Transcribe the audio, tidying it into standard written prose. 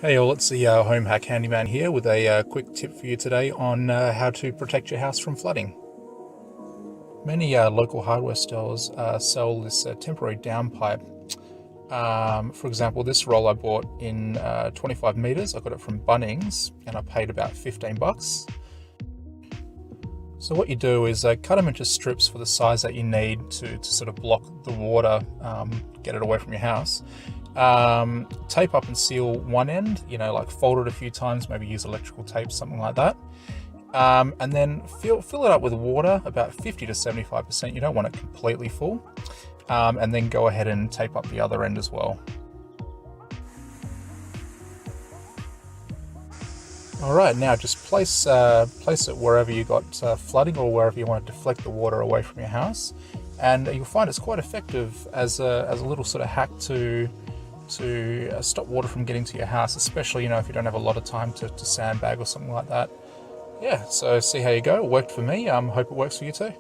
Hey all, it's the Home Hack Handyman here with a quick tip for you today on how to protect your house from flooding. Many local hardware stores sell this temporary downpipe. For example, this roll I bought in 25 meters. I got it from Bunnings and I paid about 15 bucks. So what you do is cut them into strips for the size that you need to sort of block the water, get it away from your house. Tape up and seal one end, like fold it a few times, maybe use electrical tape, something like that. And then fill it up with water, about 50 to 75%. You don't want it completely full. And then go ahead and tape up the other end as well. All right, now just place it wherever you got flooding or wherever you want to deflect the water away from your house. And you'll find it's quite effective as a little sort of hack to stop water from getting to your house, especially if you don't have a lot of time to sandbag or something like that. Yeah, so see how you go. It worked for me. Hope it works for you too.